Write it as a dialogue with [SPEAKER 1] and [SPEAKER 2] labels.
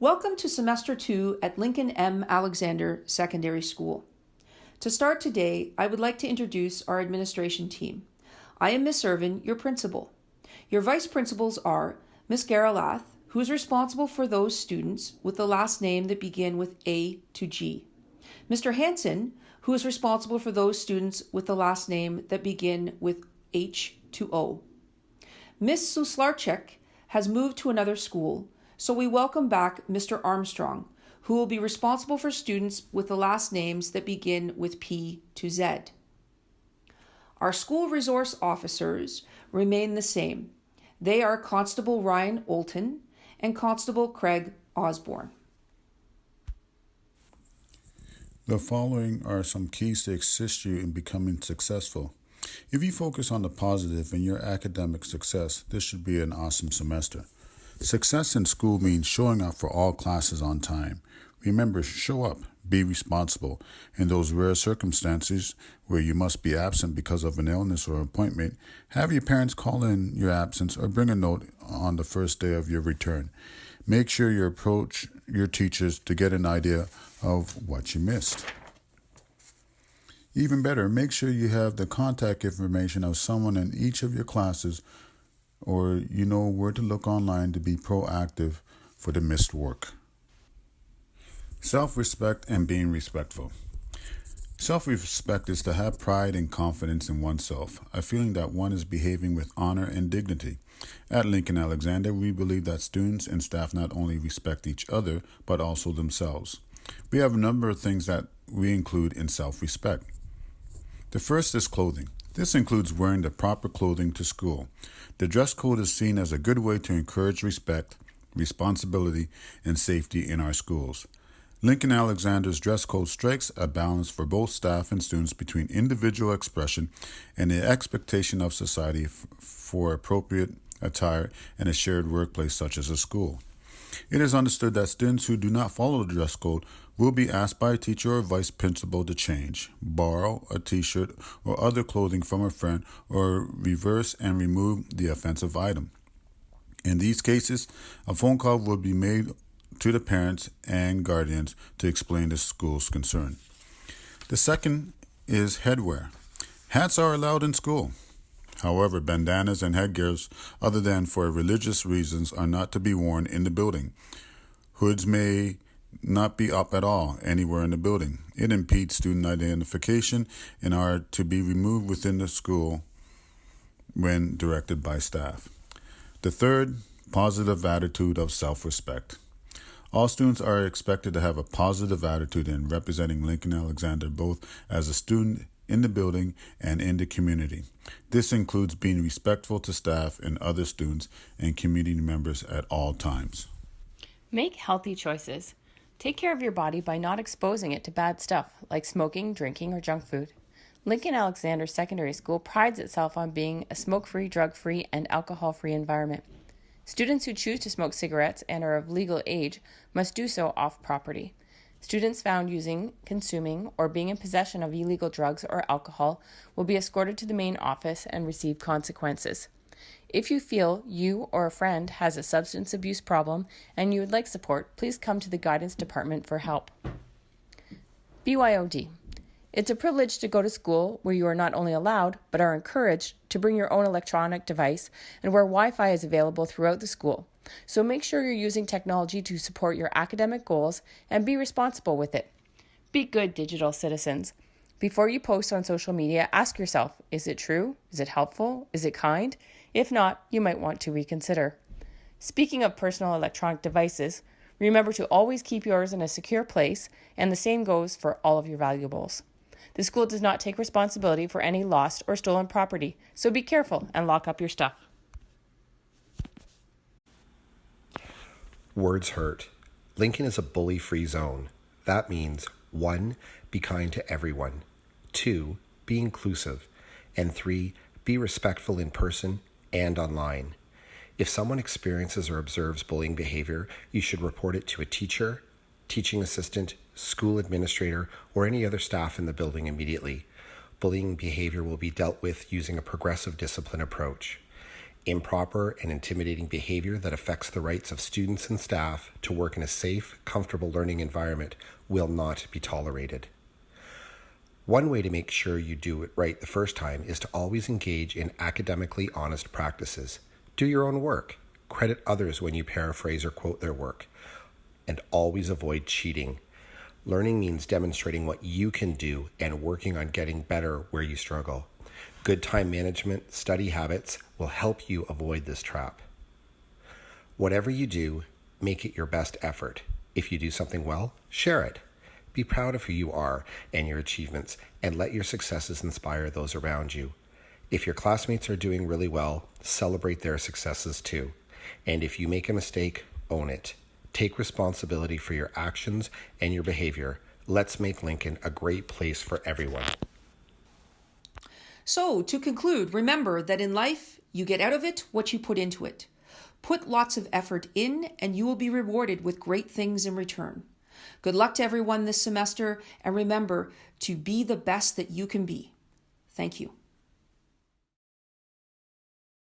[SPEAKER 1] Welcome to Semester 2 at Lincoln M. Alexander Secondary School. To start today, I would like to introduce our administration team. I am Miss Irvin, your principal. Your vice principals are Miss Garalath, who is responsible for those students with the last name that begin with A to G. Mr. Hansen, who is responsible for those students with the last name that begin with H to O. Miss Suslarchek has moved to another school, so we welcome back Mr. Armstrong, who will be responsible for students with the last names that begin with P to Z. Our school resource officers remain the same. They are Constable Ryan Olton and Constable Craig Osborne.
[SPEAKER 2] The following are some keys to assist you in becoming successful. If you focus on the positive in your academic success, this should be an awesome semester. Success in school means showing up for all classes on time. Remember, show up, be responsible. In those rare circumstances where you must be absent because of an illness or appointment, have your parents call in your absence or bring a note on the first day of your return. Make sure you approach your teachers to get an idea of what you missed. Even better, make sure you have the contact information of someone in each of your classes, or you know where to look online to be proactive for the missed work. Self-respect and being respectful. Self-respect is to have pride and confidence in oneself, a feeling that one is behaving with honor and dignity. At Lincoln Alexander, we believe that students and staff not only respect each other, but also themselves. We have a number of things that we include in self-respect. The first is clothing. This includes wearing the proper clothing to school. The dress code is seen as a good way to encourage respect, responsibility, and safety in our schools. Lincoln Alexander's dress code strikes a balance for both staff and students between individual expression and the expectation of society for appropriate attire in a shared workplace such as a school. It is understood that students who do not follow the dress code will be asked by a teacher or vice principal to change, borrow a t-shirt or other clothing from a friend, or reverse and remove the offensive item. In these cases, a phone call will be made to the parents and guardians to explain the school's concern. The second is headwear. Hats are allowed in school. However, bandanas and headgears other than for religious reasons are not to be worn in the building. Hoods may not be up at all anywhere in the building. It impedes student identification and are to be removed within the school when directed by staff. The third, positive attitude of self-respect. All students are expected to have a positive attitude in representing Lincoln Alexander both as a student in the building and in the community. This includes being respectful to staff and other students and community members at all times.
[SPEAKER 3] Make healthy choices. Take care of your body by not exposing it to bad stuff like smoking, drinking, or junk food. Lincoln Alexander Secondary School prides itself on being a smoke-free, drug-free, and alcohol-free environment. Students who choose to smoke cigarettes and are of legal age must do so off property. Students found using, consuming, or being in possession of illegal drugs or alcohol will be escorted to the main office and receive consequences. If you feel you or a friend has a substance abuse problem and you would like support, please come to the guidance department for help. BYOD. It's a privilege to go to school where you are not only allowed, but are encouraged to bring your own electronic device and where Wi-Fi is available throughout the school. So make sure you're using technology to support your academic goals and be responsible with it. Be good digital citizens. Before you post on social media, ask yourself, is it true? Is it helpful? Is it kind? If not, you might want to reconsider. Speaking of personal electronic devices, remember to always keep yours in a secure place, and the same goes for all of your valuables. The school does not take responsibility for any lost or stolen property, so be careful and lock up your stuff.
[SPEAKER 4] Words hurt. Lincoln is a bully-free zone. That means 1. Be kind to everyone. 2. Be inclusive. And 3. Be respectful in person and online. If someone experiences or observes bullying behavior, you should report it to a teacher, teaching assistant, school administrator, or any other staff in the building immediately. Bullying behavior will be dealt with using a progressive discipline approach. Improper and intimidating behavior that affects the rights of students and staff to work in a safe, comfortable learning environment will not be tolerated. One way to make sure you do it right the first time is to always engage in academically honest practices. Do your own work. Credit others when you paraphrase or quote their work. And always avoid cheating. Learning means demonstrating what you can do and working on getting better where you struggle. Good time management, study habits will help you avoid this trap. Whatever you do, make it your best effort. If you do something well, share it. Be proud of who you are and your achievements, and let your successes inspire those around you. If your classmates are doing really well, celebrate their successes too. And if you make a mistake, own it. Take responsibility for your actions and your behavior. Let's make Lincoln a great place for everyone.
[SPEAKER 1] So, to conclude, remember that in life, you get out of it what you put into it. Put lots of effort in, and you will be rewarded with great things in return. Good luck to everyone this semester, and remember to be the best that you can be. Thank you.